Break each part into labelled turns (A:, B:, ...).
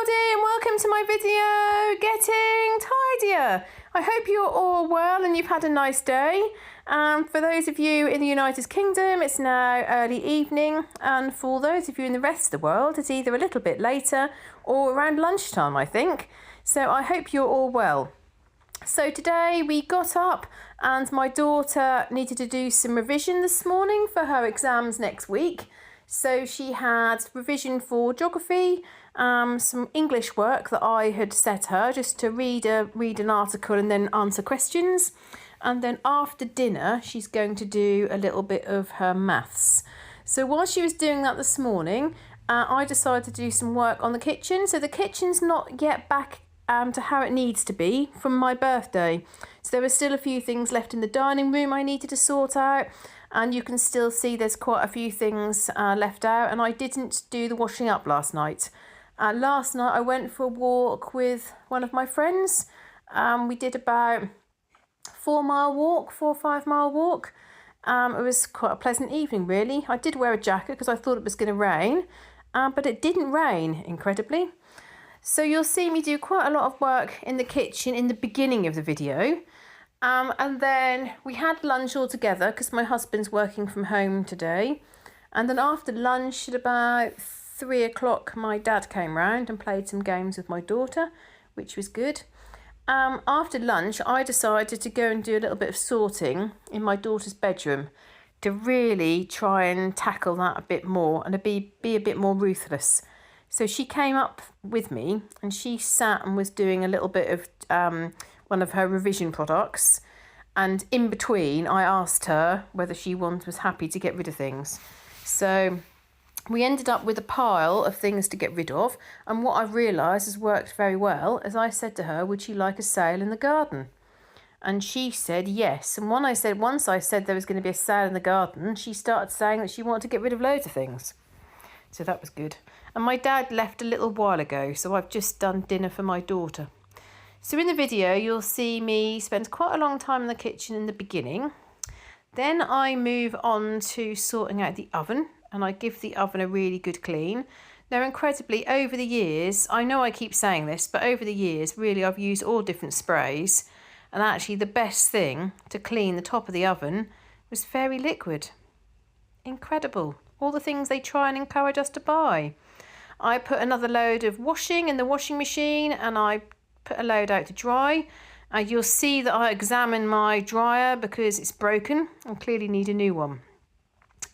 A: Howdy and welcome to my video, Getting Tidier. I hope you're all well and you've had a nice day. For those of you in the United Kingdom, it's now early evening, and for those of you in the rest of the world, it's either a little bit later or around lunchtime, I think. So I hope you're all well. So today we got up and my daughter needed to do some revision this morning for her exams next week. So she had revision for geography, some English work that I had set her just to read an article and then answer questions. And then after dinner, she's going to do a little bit of her maths. So while she was doing that this morning, I decided to do some work on the kitchen. So the kitchen's not yet back to how it needs to be from my birthday. So there were still a few things left in the dining room I needed to sort out. And you can still see there's quite a few things left out. And I didn't do the washing up last night. Last night I went for a walk with one of my friends. We did about 4 or 5 mile walk. It was quite a pleasant evening really. I did wear a jacket because I thought it was going to rain. But it didn't rain, incredibly. So you'll see me do quite a lot of work in the kitchen in the beginning of the video. And then we had lunch all together because my husband's working from home today. And then after lunch at about 3 o'clock, my dad came round and played some games with my daughter, which was good. After lunch, I decided to go and do a little bit of sorting in my daughter's bedroom to really try and tackle that a bit more and be a bit more ruthless. So she came up with me and she sat and was doing a little bit of one of her revision products. And in between, I asked her whether she was happy to get rid of things. So we ended up with a pile of things to get rid of. And what I've realised has worked very well, as I said to her, would she like a sale in the garden? And she said yes. And once I said there was going to be a sale in the garden, she started saying that she wanted to get rid of loads of things. So that was good. And my dad left a little while ago, so I've just done dinner for my daughter. So in the video, you'll see me spend quite a long time in the kitchen in the beginning. Then I move on to sorting out the oven, and I give the oven a really good clean. Now, incredibly, over the years, I know I keep saying this, but over the years, really, I've used all different sprays. And actually, the best thing to clean the top of the oven was Fairy Liquid. Incredible. All the things they try and encourage us to buy. I put another load of washing in the washing machine and I put a load out to dry. You'll see that I examine my dryer because it's broken and clearly need a new one.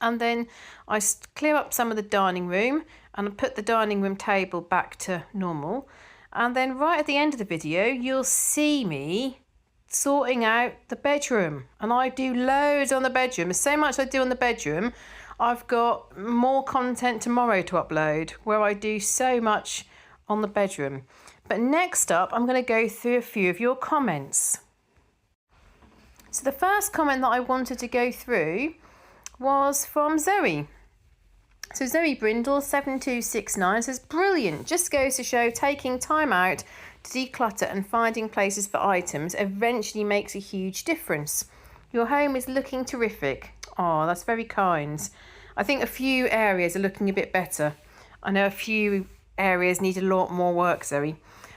A: And then I clear up some of the dining room and I put the dining room table back to normal. And then right at the end of the video, you'll see me sorting out the bedroom. And I do loads on the bedroom. There's so much I do on the bedroom. I've got more content tomorrow to upload where I do so much on the bedroom. But next up, I'm going to go through a few of your comments. So the first comment that I wanted to go through was from Zoe. So Zoe Brindle 7269 says, brilliant, just goes to show taking time out to declutter and finding places for items eventually makes a huge difference. Your home is looking terrific. Oh, that's very kind. I think a few areas are looking a bit better. I know a few areas need a lot more work, Zoe.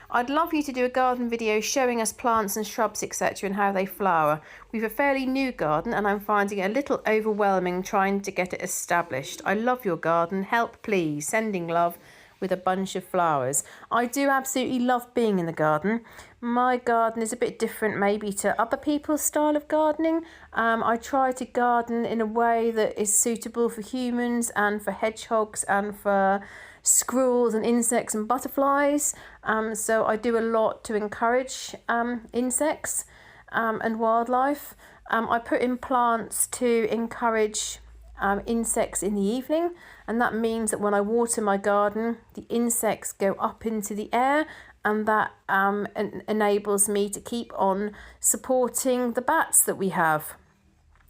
A: I'd love you to do a garden video showing us plants and shrubs, etc. and how they flower. We've a fairly new garden and I'm finding it a little overwhelming trying to get it established. I love your garden. Help, please. Sending love with a bunch of flowers. I do absolutely love being in the garden. My garden is a bit different maybe to other people's style of gardening. I try to garden in a way that is suitable for humans and for hedgehogs and for squirrels and insects and butterflies. So I do a lot to encourage insects and wildlife. I put in plants to encourage insects in the evening, and that means that when I water my garden, the insects go up into the air, and that enables me to keep on supporting the bats that we have.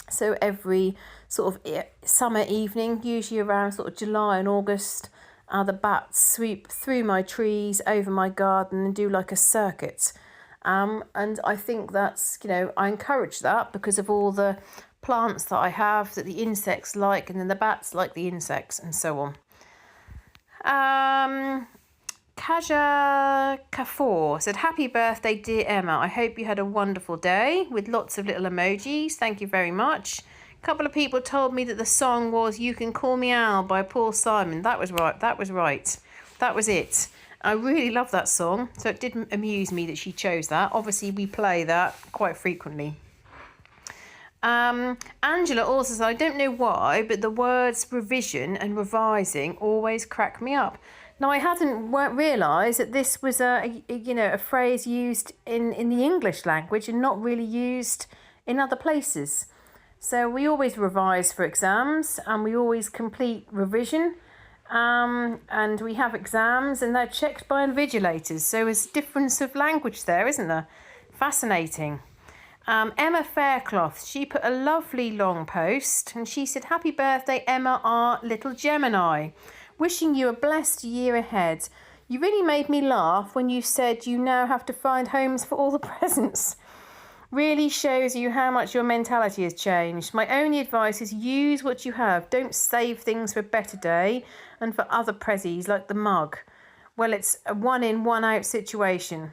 A: So every sort of summer evening, usually around sort of July and August, the bats sweep through my trees, over my garden and do like a circuit. And I think that's, I encourage that because of all the plants that I have that the insects like, and then the bats like the insects and so on. Kaja Kafour said, happy birthday, dear Emma. I hope you had a wonderful day with lots of little emojis. Thank you very much. A couple of people told me that the song was You Can Call Me Al by Paul Simon. That was right. That was right. That was it. I really love that song. So it did amuse me that she chose that. Obviously, we play that quite frequently. Angela also said, I don't know why, but the words revision and revising always crack me up. Now, I hadn't realised that this was a phrase used in the English language and not really used in other places. So we always revise for exams and we always complete revision. And we have exams and they're checked by invigilators. So there's a difference of language there, isn't there? Fascinating. Emma Faircloth, she put a lovely long post and she said, happy birthday, Emma, our little Gemini. Wishing you a blessed year ahead. You really made me laugh when you said you now have to find homes for all the presents. Really shows you how much your mentality has changed. My only advice is use what you have. Don't save things for a better day and for other prezzies like the mug. Well, it's a one in, one out situation.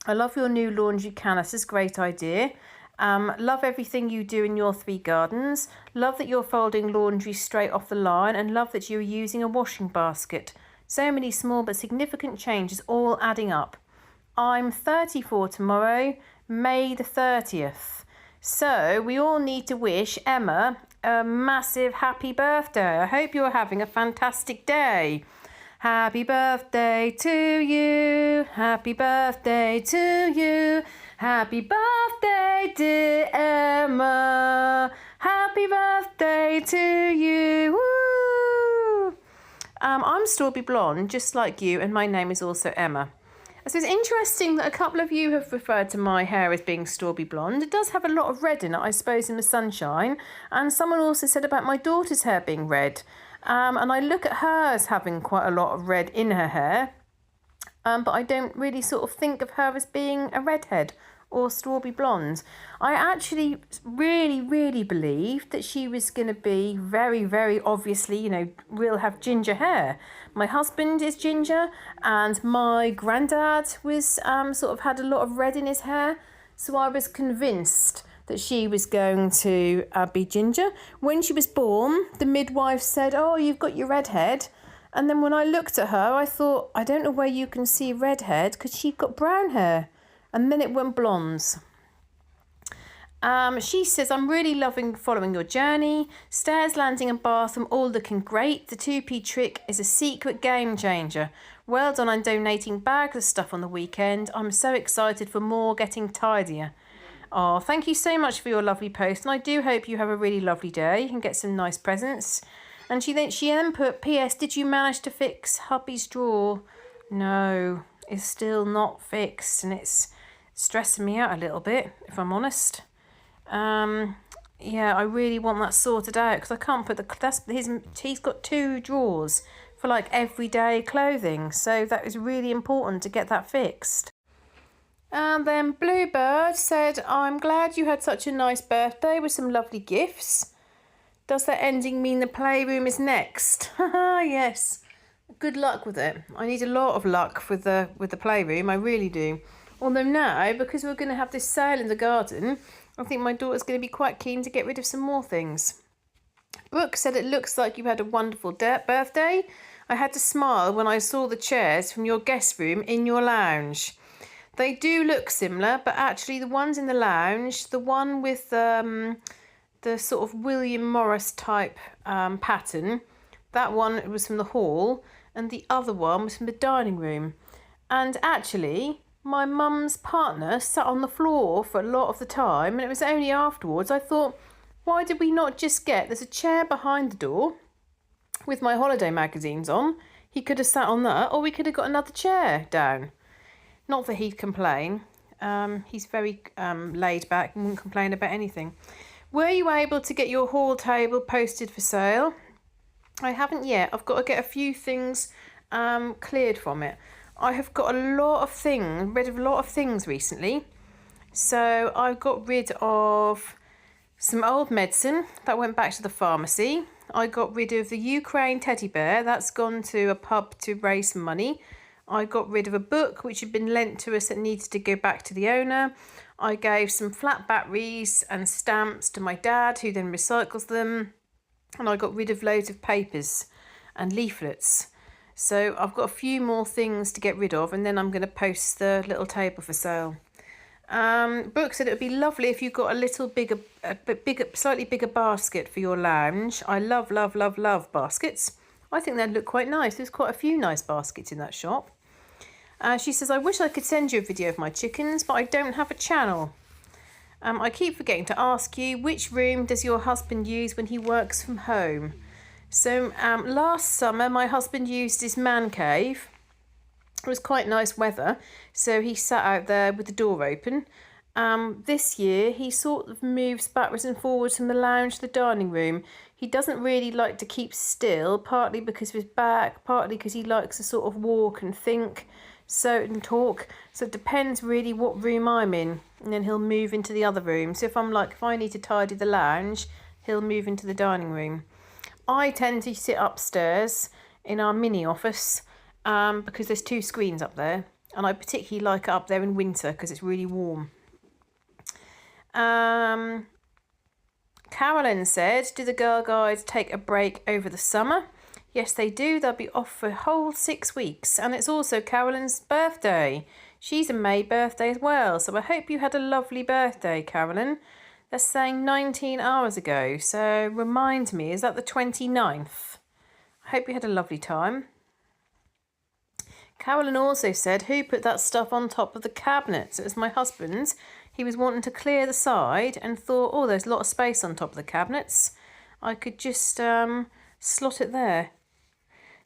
A: I love your new laundry canisters. Great idea. Love everything you do in your 3 gardens. Love that you're folding laundry straight off the line and love that you're using a washing basket. So many small but significant changes all adding up. I'm 34 tomorrow, May the 30th. So we all need to wish Emma a massive happy birthday. I hope you're having a fantastic day. Happy birthday to you. Happy birthday to you. Happy birthday, dear Emma. Happy birthday to you. Woo! I'm Strawberry Blonde, just like you, and my name is also Emma. So it's interesting that a couple of you have referred to my hair as being strawberry blonde. It does have a lot of red in it, I suppose, in the sunshine. And someone also said about my daughter's hair being red. And I look at her as having quite a lot of red in her hair. But I don't really sort of think of her as being a redhead or strawberry blonde. I actually really believed that she was going to be very obviously, will have ginger hair. My husband is ginger and my granddad was sort of had a lot of red in his hair. So I was convinced that she was going to be ginger. When she was born, the midwife said, oh, you've got your redhead. And then when I looked at her, I thought, I don't know where you can see redhead because she'd got brown hair. And then it went blondes. She says, I'm really loving following your journey. Stairs, landing and bathroom all looking great. The 2p trick is a secret game changer. Well done on donating bags of stuff on the weekend. I'm so excited for more getting tidier. Oh, thank you so much for your lovely post. And I do hope you have a really lovely day and get some nice presents. And she then put, P.S. Did you manage to fix hubby's drawer? No, it's still not fixed and it's stressing me out a little bit, if I'm honest. Yeah, I really want that sorted out because I can't put he's got 2 drawers for like everyday clothing, so that is really important to get that fixed. And then Bluebird said, I'm glad you had such a nice birthday with some lovely gifts. Does that ending mean the playroom is next? Yes. Good luck with it. I need a lot of luck with the playroom, I really do. Although now, because we're going to have this sale in the garden, I think my daughter's going to be quite keen to get rid of some more things. Brooke said, it looks like you had a wonderful birthday. I had to smile when I saw the chairs from your guest room in your lounge. They do look similar, but actually the ones in the lounge, the one with the sort of William Morris type pattern, that one was from the hall, and the other one was from the dining room. And actually, my mum's partner sat on the floor for a lot of the time, and it was only afterwards I thought, why did we not just there's a chair behind the door with my holiday magazines on. He could have sat on that, or we could have got another chair down. Not that he'd complain. He's very laid back and wouldn't complain about anything. Were you able to get your hall table posted for sale? I haven't yet. I've got to get a few things cleared from it. I have got rid of a lot of things recently. So I got rid of some old medicine that went back to the pharmacy. I got rid of the Ukraine teddy bear. That's gone to a pub to raise some money. I got rid of a book which had been lent to us that needed to go back to the owner. I gave some flat batteries and stamps to my dad, who then recycles them. And I got rid of loads of papers and leaflets. So I've got a few more things to get rid of, and then I'm going to post the little table for sale. Brooke said it would be lovely if you got a little bigger, slightly bigger basket for your lounge. I love baskets. I think they'd look quite nice. There's quite a few nice baskets in that shop. She says, I wish I could send you a video of my chickens, but I don't have a channel. I keep forgetting to ask you, which room does your husband use when he works from home? So last summer, my husband used his man cave. It was quite nice weather, so he sat out there with the door open. This year, he sort of moves backwards and forwards from the lounge to the dining room. He doesn't really like to keep still, partly because of his back, partly because he likes to sort of walk and think and talk. So it depends really what room I'm in, and then he'll move into the other room. So if I need to tidy the lounge, he'll move into the dining room. I tend to sit upstairs in our mini office because there's 2 screens up there, and I particularly like it up there in winter because it's really warm. Carolyn said, do the Girl Guides take a break over the summer? Yes, they do. They'll be off for a whole 6 weeks. And it's also Carolyn's birthday. She's a May birthday as well. So I hope you had a lovely birthday, Carolyn. They're saying 19 hours ago. So remind me, is that the 29th? I hope you had a lovely time. Carolyn also said, who put that stuff on top of the cabinets? It was my husband. He was wanting to clear the side and thought, oh, there's a lot of space on top of the cabinets. I could just slot it there.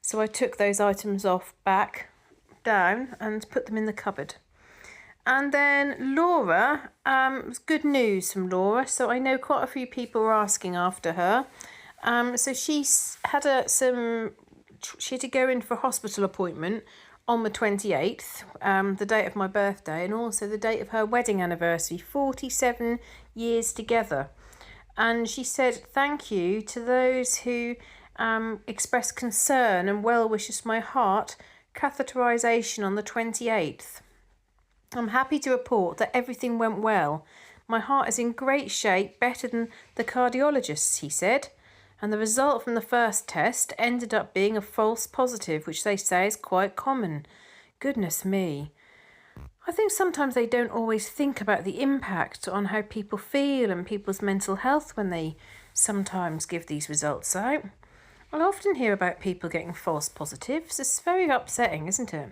A: So I took those items down and put them in the cupboard. And then Laura, it was good news from Laura. So I know quite a few people were asking after her. So she had to go in for a hospital appointment on the 28th, the date of my birthday, and also the date of her wedding anniversary, 47 years together. And she said, thank you to those who expressed concern and well wishes to my heart, catheterisation on the 28th. I'm happy to report that everything went well. My heart is in great shape, better than the cardiologists, he said. And the result from the first test ended up being a false positive, which they say is quite common. Goodness me. I think sometimes they don't always think about the impact on how people feel and people's mental health when they sometimes give these results out. I often hear about people getting false positives. It's very upsetting, isn't it?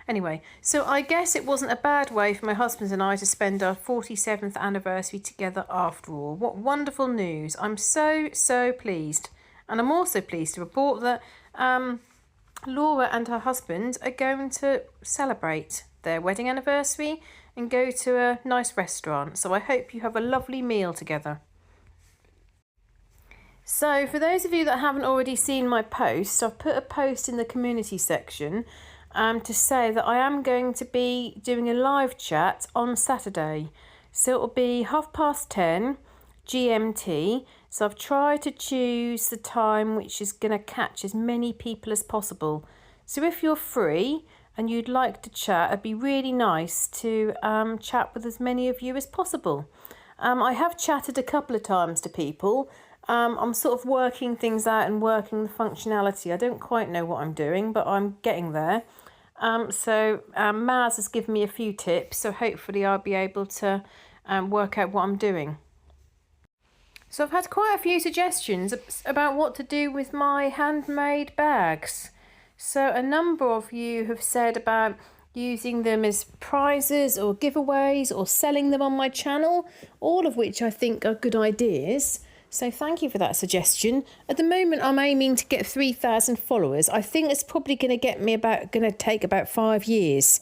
A: Anyway, so I guess it wasn't a bad way for my husband and I to spend our 47th anniversary together after all. What wonderful news. I'm so pleased. And I'm also pleased to report that Laura and her husband are going to celebrate their wedding anniversary and go to a nice restaurant. So I hope you have a lovely meal together. So for those of you that haven't already seen my post, I've put a post in the community section to say that I am going to be doing a live chat on Saturday. So it'll be 10:30 GMT. So I've tried to choose the time which is going to catch as many people as possible. So if you're free and you'd like to chat, it'd be really nice to chat with as many of you as possible. I have chatted a couple of times to people. I'm sort of working things out and working the functionality. I don't quite know what I'm doing, but I'm getting there. So Maz has given me a few tips, so hopefully I'll be able to work out what I'm doing. So I've had quite a few suggestions about what to do with my handmade bags. So a number of you have said about using them as prizes or giveaways or selling them on my channel, all of which I think are good ideas. So thank you for that suggestion. At the moment, I'm aiming to get 3,000 followers. I think it's probably going to take about 5 years,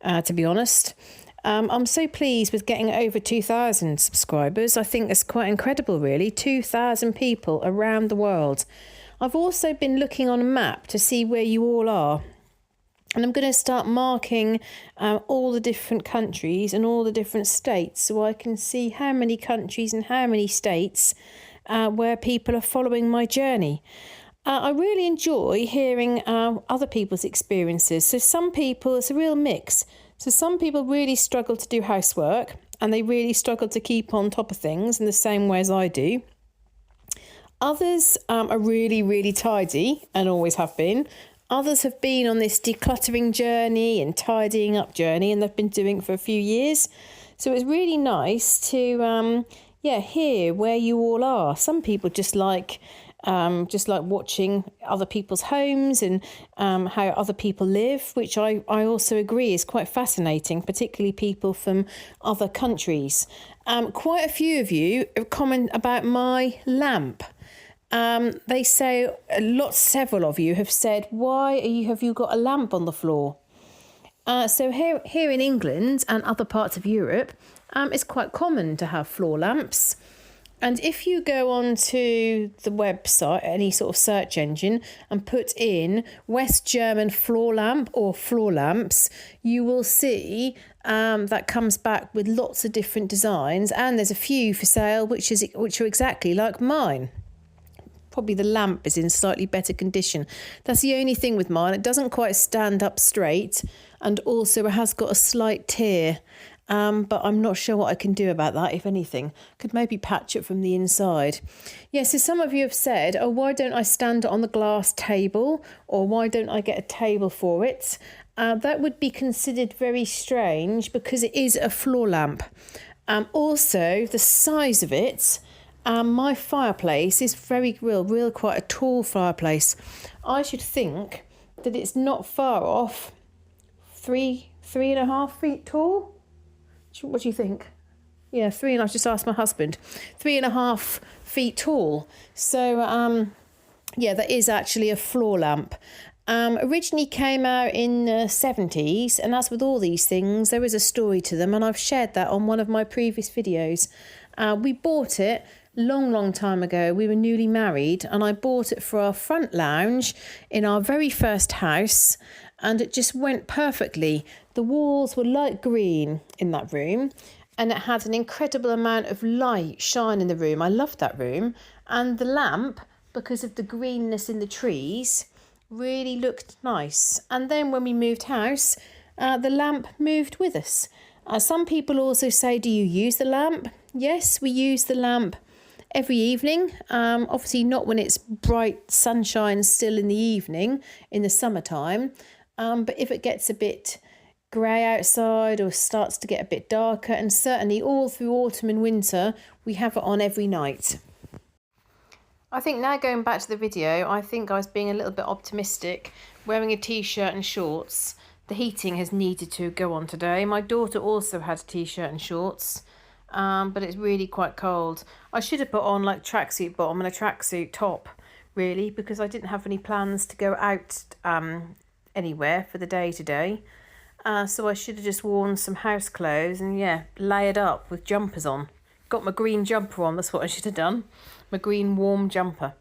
A: to be honest. I'm so pleased with getting over 2,000 subscribers. I think it's quite incredible, really. 2,000 people around the world. I've also been looking on a map to see where you all are. And I'm going to start marking all the different countries and all the different states so I can see how many countries and how many states where people are following my journey. I really enjoy hearing other people's experiences. So some people, it's a real mix. So some people really struggle to do housework and they really struggle to keep on top of things in the same way as I do. Others are really, really tidy and always have been. Others have been on this decluttering journey and tidying up journey, and they've been doing it for a few years. So it's really nice to hear where you all are. Some people just like watching other people's homes and how other people live, which I also agree is quite fascinating, particularly people from other countries. Quite a few of you have commented about my lamp. They say several of you have said, have you got a lamp on the floor? So here in England and other parts of Europe, it's quite common to have floor lamps. And if you go onto the website, any sort of search engine, and put in West German floor lamp or floor lamps, you will see that comes back with lots of different designs. And there's a few for sale which are exactly like mine. Probably the lamp is in slightly better condition. That's the only thing with mine. It doesn't quite stand up straight, and also it has got a slight tear. But I'm not sure what I can do about that, if anything. Could maybe patch it from the inside. So some of you have said, why don't I stand it on the glass table? Or why don't I get a table for it? That would be considered very strange because it is a floor lamp. Also, the size of it, my fireplace is real quite a tall fireplace. I should think that it's not far off 3.5 feet tall. What do you think? 3.5. I've just asked my husband. 3.5 feet tall. So, that is actually a floor lamp. Originally came out in the 70s, and as with all these things, there is a story to them, and I've shared that on one of my previous videos. We bought it long time ago. We were newly married, and I bought it for our front lounge in our very first house, and it just went perfectly. The walls were light green in that room, and it had an incredible amount of light shine in the room. I loved that room, and the lamp, because of the greenness in the trees, really looked nice. And then when we moved house, the lamp moved with us. Some people also say, do you use the lamp? Yes, we use the lamp every evening. Obviously not when it's bright sunshine still in the evening in the summertime. But if it gets a bit grey outside or starts to get a bit darker, and certainly all through autumn and winter, we have it on every night. I think now going back to the video, I think I was being a little bit optimistic, wearing a t-shirt and shorts. The heating has needed to go on today. My daughter also had a t-shirt and shorts, but it's really quite cold. I should have put on like tracksuit bottom and a tracksuit top, really, because I didn't have any plans to go out anywhere for the day today. So I should have just worn some house clothes and layered up with jumpers on. Got my green jumper on, that's what I should have done. My green warm jumper.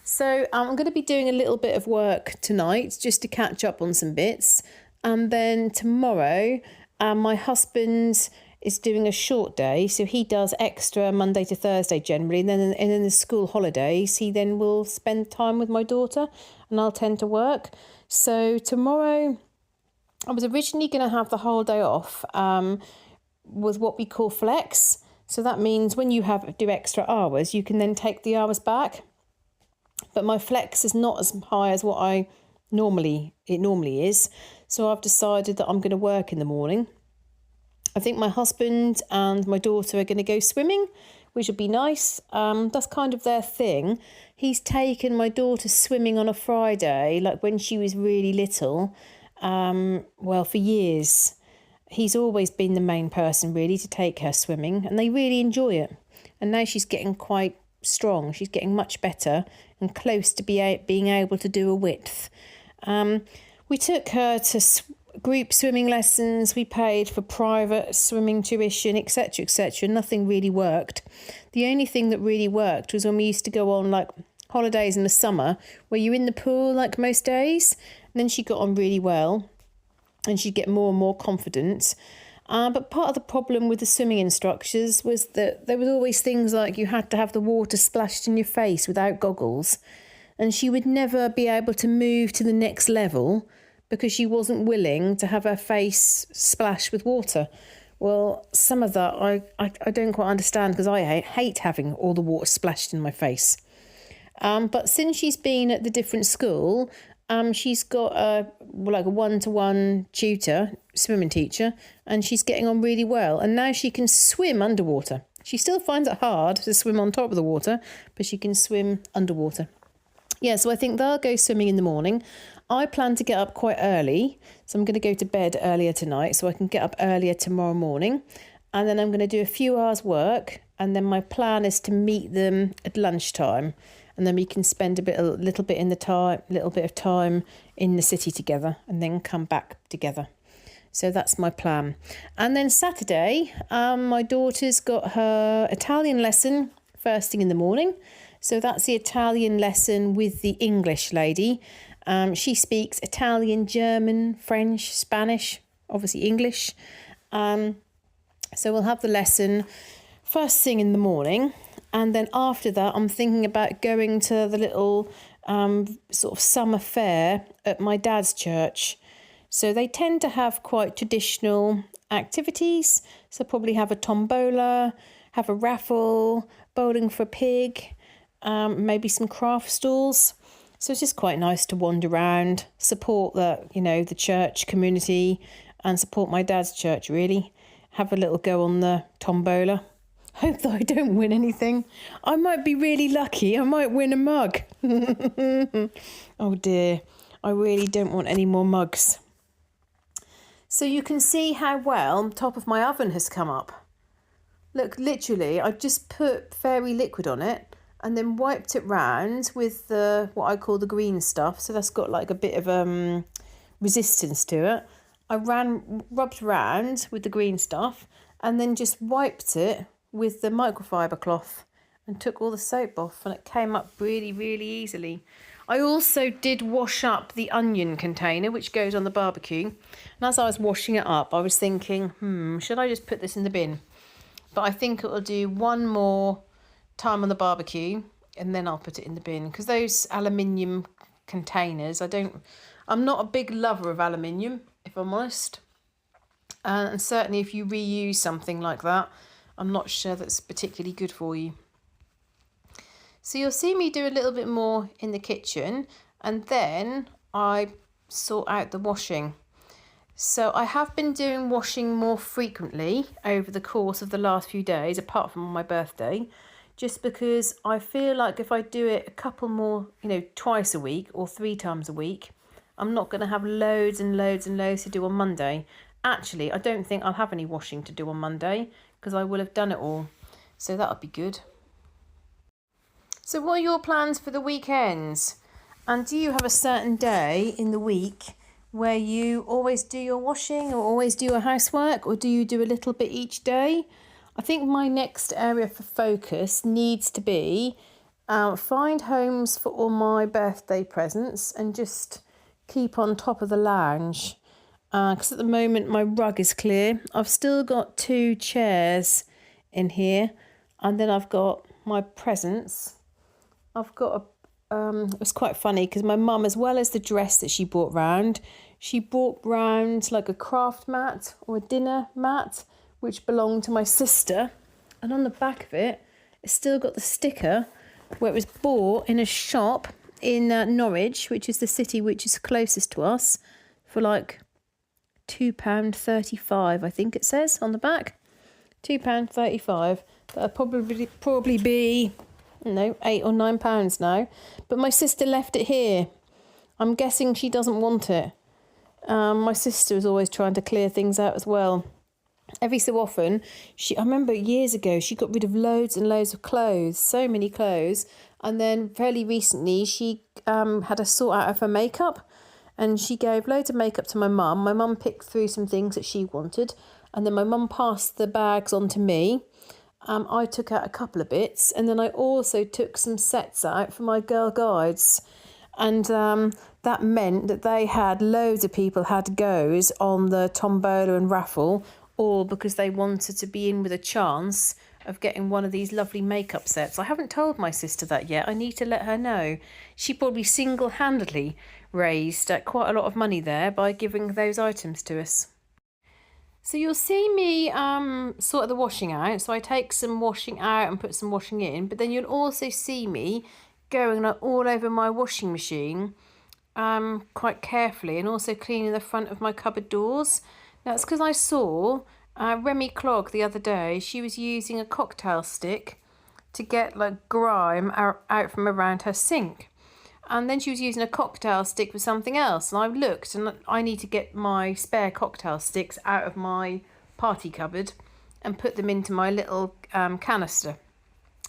A: So I'm going to be doing a little bit of work tonight just to catch up on some bits. And then tomorrow, my husband is doing a short day. So he does extra Monday to Thursday generally. And then in the school holidays, he then will spend time with my daughter and I'll tend to work. So tomorrow, I was originally going to have the whole day off with what we call flex. So that means when you do extra hours, you can then take the hours back. But my flex is not as high as what it normally is. So I've decided that I'm going to work in the morning. I think my husband and my daughter are going to go swimming, which would be nice. That's kind of their thing. He's taken my daughter swimming on a Friday, like when she was really little. For years. He's always been the main person really to take her swimming, and they really enjoy it. And now she's getting quite strong. She's getting much better and close to being able to do a width. We took her to group swimming lessons. We paid for private swimming tuition, etc., etc. Nothing really worked. The only thing that really worked was when we used to go on like holidays in the summer where you're in the pool like most days. And then she got on really well and she'd get more and more confident. But part of the problem with the swimming instructors was that there was always things like you had to have the water splashed in your face without goggles. and she would never be able to move to the next level because she wasn't willing to have her face splashed with water. Well, some of that I don't quite understand, because I hate having all the water splashed in my face. But since she's been at the different school, she's got a one-to-one tutor, swimming teacher, and she's getting on really well. And now she can swim underwater. She still finds it hard to swim on top of the water, but she can swim underwater. Yeah, so I think they'll go swimming in the morning. I plan to get up quite early, so I'm going to go to bed earlier tonight so I can get up earlier tomorrow morning. And then I'm going to do a few hours work, and then my plan is to meet them at lunchtime. And then we can spend a little bit of time in the city together, and then come back together. So that's my plan. And then Saturday, my daughter's got her Italian lesson first thing in the morning. So that's the Italian lesson with the English lady. She speaks Italian, German, French, Spanish, obviously English. So we'll have the lesson first thing in the morning. And then after that, I'm thinking about going to the little sort of summer fair at my dad's church. So they tend to have quite traditional activities. So probably have a tombola, have a raffle, bowling for a pig, maybe some craft stalls. So it's just quite nice to wander around, support the church community, and support my dad's church, really. Have a little go on the tombola. Hope that I don't win anything. I might be really lucky. I might win a mug. Oh dear. I really don't want any more mugs. So you can see how well the top of my oven has come up. Look, literally, I just put fairy liquid on it and then wiped it round with what I call the green stuff. So that's got like a bit of resistance to it. I rubbed round with the green stuff and then just wiped it with the microfiber cloth and took all the soap off, and it came up really, really easily. I also did wash up the onion container, which goes on the barbecue. And as I was washing it up, I was thinking, should I just put this in the bin? But I think it'll do one more time on the barbecue, and then I'll put it in the bin. Because those aluminium containers, I'm not a big lover of aluminium, if I'm honest. And certainly if you reuse something like that, I'm not sure that's particularly good for you. So you'll see me do a little bit more in the kitchen, and then I sort out the washing. So I have been doing washing more frequently over the course of the last few days, apart from on my birthday, just because I feel like if I do it a couple more, twice a week or 3 times a week, I'm not going to have loads and loads and loads to do on Monday. Actually, I don't think I'll have any washing to do on Monday because I will have done it all. So that'll be good. So what are your plans for the weekends? And do you have a certain day in the week where you always do your washing or always do your housework, or do you do a little bit each day? I think my next area for focus needs to be find homes for all my birthday presents and just keep on top of the lounge. Because at the moment my rug is clear. I've still got 2 chairs in here, and then I've got my presents. I've got it was quite funny because my mum, as well as the dress that she brought round like a craft mat or a dinner mat, which belonged to my sister. And on the back of it, it's still got the sticker where it was bought in a shop in Norwich, which is the city which is closest to us, for like £2.35, I think it says on the back. £2.35. That'll probably be, £8 or £9 now. But my sister left it here. I'm guessing she doesn't want it. My sister is always trying to clear things out as well. Every so often, I remember years ago, she got rid of loads and loads of clothes, so many clothes. And then fairly recently, she had a sort out of her makeup, and she gave loads of makeup to my mum. My mum picked through some things that she wanted, and then my mum passed the bags on to me. I took out a couple of bits, and then I also took some sets out for my girl guides. And that meant that they had loads of people had goes on the tombola and raffle, all because they wanted to be in with a chance of getting one of these lovely makeup sets. I haven't told my sister that yet. I need to let her know. She probably single-handedly raised quite a lot of money there by giving those items to us. So you'll see me sort the washing out. So I take some washing out and put some washing in, but then you'll also see me going like all over my washing machine quite carefully, and also cleaning the front of my cupboard doors. That's because I saw Remy Clogg the other day. She was using a cocktail stick to get like grime out from around her sink. And then she was using a cocktail stick for something else. And I looked, and I need to get my spare cocktail sticks out of my party cupboard and put them into my little canister.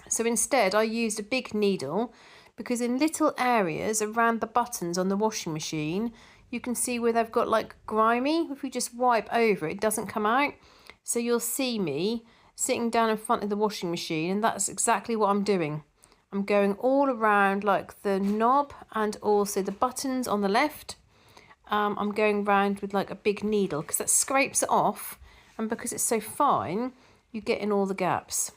A: So instead, I used a big needle, because in little areas around the buttons on the washing machine, you can see where they've got like grimy. If we just wipe over, it doesn't come out. So you'll see me sitting down in front of the washing machine, and that's exactly what I'm doing. I'm going all around like the knob and also the buttons on the left. I'm going round with like a big needle, because that scrapes it off, and because it's so fine, you get in all the gaps.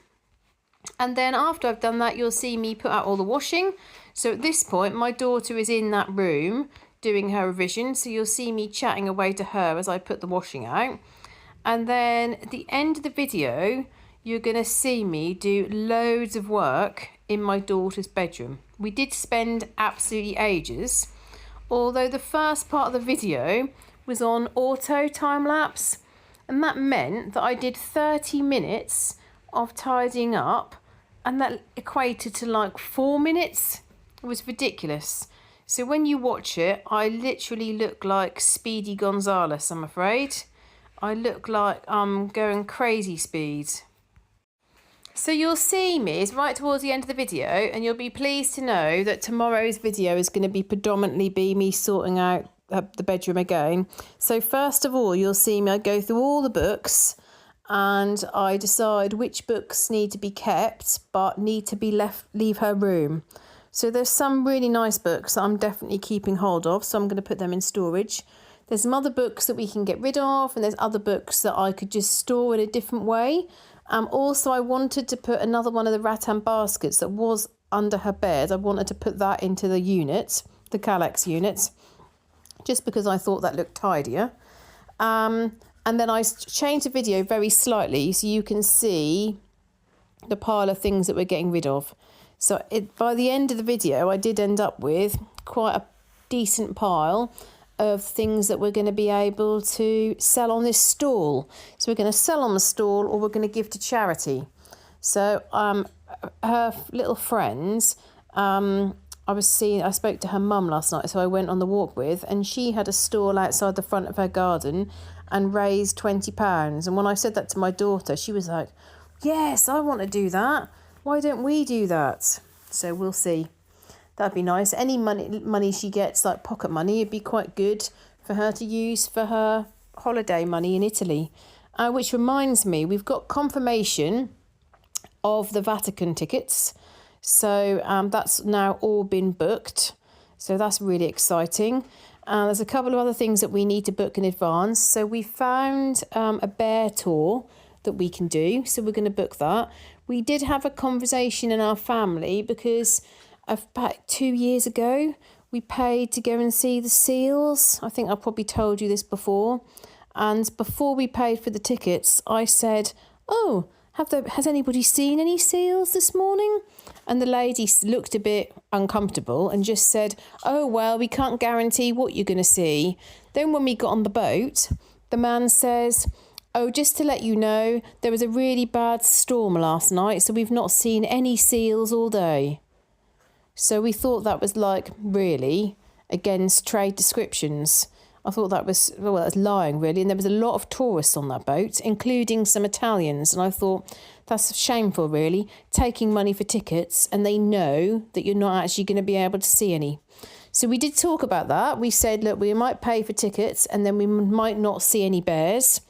A: And then after I've done that, you'll see me put out all the washing. So at this point, my daughter is in that room doing her revision, so you'll see me chatting away to her as I put the washing out. And then at the end of the video, you're going to see me do loads of work in my daughter's bedroom. We did spend absolutely ages, although the first part of the video was on auto time lapse, and that meant that I did 30 minutes of tidying up, and that equated to like 4 minutes. It was ridiculous. So when you watch it, I literally look like Speedy Gonzales, I'm afraid. I look like I'm going crazy speed. So you'll see me is right towards the end of the video, and you'll be pleased to know that tomorrow's video is going to be predominantly me sorting out the bedroom again. So first of all, you'll see me, I go through all the books and I decide which books need to be kept but need to be leave her room. So there's some really nice books that I'm definitely keeping hold of, so I'm going to put them in storage. There's some other books that we can get rid of, and there's other books that I could just store in a different way. Also, I wanted to put another one of the rattan baskets that was under her bed. I wanted to put that into the unit, the Kallax unit, just because I thought that looked tidier. And then I changed the video very slightly so you can see the pile of things that we're getting rid of. So by the end of the video, I did end up with quite a decent pile of things that we're going to be able to sell on this stall. So we're going to sell on the stall, or we're going to give to charity. So her little friends, I spoke to her mum last night, so I went on the walk with, and she had a stall outside the front of her garden and raised £20. And when I said that to my daughter, she was like, yes, I want to do that. Why don't we do that? So we'll see. That'd be nice. Any money she gets, like pocket money, it'd be quite good for her to use for her holiday money in Italy. Which reminds me, we've got confirmation of the Vatican tickets. So that's now all been booked. So that's really exciting. There's a couple of other things that we need to book in advance. So we found a bear tour that we can do. So we're going to book that. We did have a conversation in our family because about 2 years ago, we paid to go and see the seals. I think I probably told you this before. And before we paid for the tickets, I said, oh, has anybody seen any seals this morning? And the lady looked a bit uncomfortable and just said, oh, well, we can't guarantee what you're going to see. Then when we got on the boat, the man says, oh, just to let you know, there was a really bad storm last night, so we've not seen any seals all day. So we thought that was like really against trade descriptions. I thought that was, well, that's lying really. And there was a lot of tourists on that boat, including some Italians. And I thought that's shameful really, taking money for tickets and they know that you're not actually going to be able to see any. So we did talk about that. We said, look, we might pay for tickets and then we might not see any bears.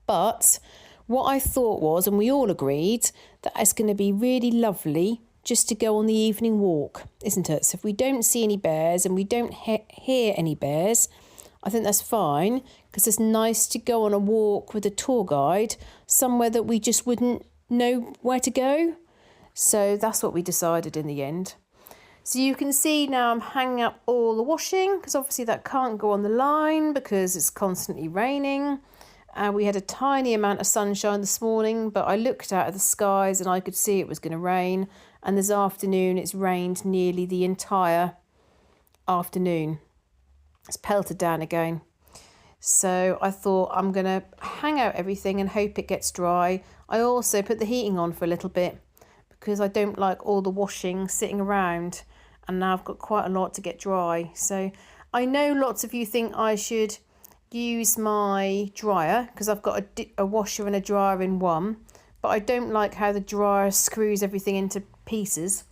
A: But what I thought was, and we all agreed, that it's going to be really lovely just to go on the evening walk, isn't it? So if we don't see any bears and we don't hear any bears, I think that's fine, because it's nice to go on a walk with a tour guide somewhere that we just wouldn't know where to go. So that's what we decided in the end. So you can see now I'm hanging up all the washing because obviously that can't go on the line because it's constantly raining. We had a tiny amount of sunshine this morning, but I looked out at the skies and I could see it was going to rain. And this afternoon it's rained nearly the entire afternoon. It's pelted down again. So I thought I'm going to hang out everything and hope it gets dry. I also put the heating on for a little bit because I don't like all the washing sitting around, and now I've got quite a lot to get dry. So I know lots of you think I should use my dryer because I've got a washer and a dryer in one, but I don't like how the dryer screws everything into pieces.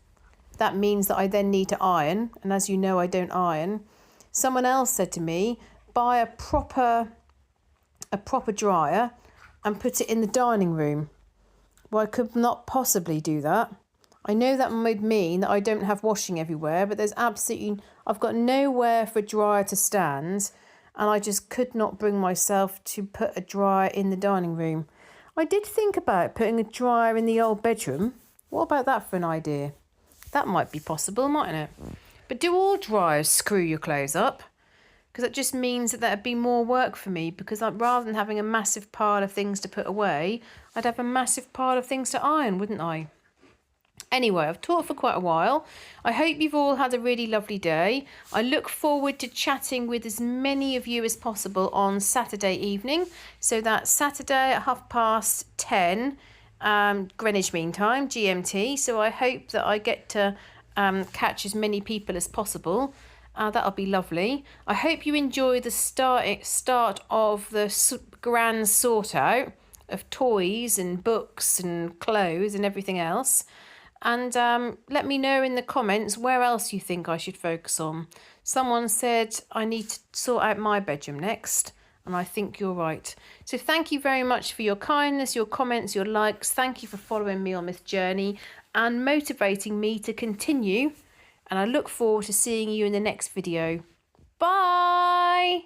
A: That means that I then need to iron, and as you know, I don't iron. Someone else said to me, buy a proper dryer and put it in the dining room. Well, I could not possibly do that. I know that would mean that I don't have washing everywhere, but I've got nowhere for a dryer to stand, and I just could not bring myself to put a dryer in the dining room. I did think about putting a dryer in the old bedroom. What about that for an idea? That might be possible, mightn't it? But do all dryers screw your clothes up? Because that just means that would be more work for me, because rather than having a massive pile of things to put away, I'd have a massive pile of things to iron, wouldn't I? Anyway, I've talked for quite a while. I hope you've all had a really lovely day. I look forward to chatting with as many of you as possible on Saturday evening. So that's Saturday at 10:30 Greenwich Mean Time, GMT. So I hope that I get to catch as many people as possible. That'll be lovely. I hope you enjoy the start of the grand sort out of toys and books and clothes and everything else. And let me know in the comments where else you think I should focus on. Someone said I need to sort out my bedroom next, and I think you're right. So thank you very much for your kindness, your comments, your likes. Thank you for following me on this journey and motivating me to continue. And I look forward to seeing you in the next video. Bye!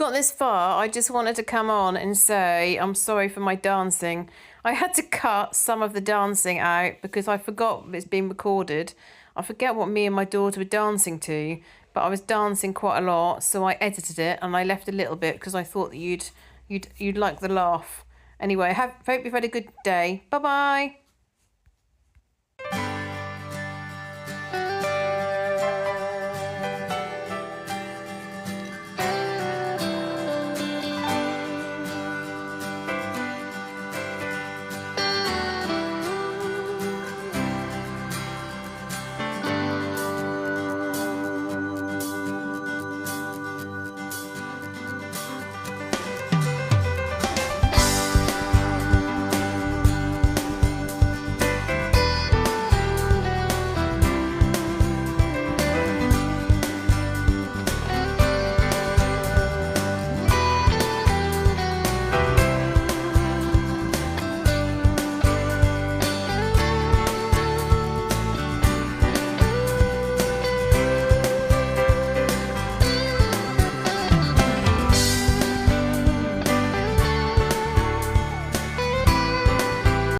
A: got this far, I just wanted to come on and say I'm sorry for my dancing. I had to cut some of the dancing out because I forgot it's been recorded. I forget what me and my daughter were dancing to, but I was dancing quite a lot, so I edited it and I left a little bit because I thought that you'd like the laugh. Anyway, hope you've had a good day. Bye bye.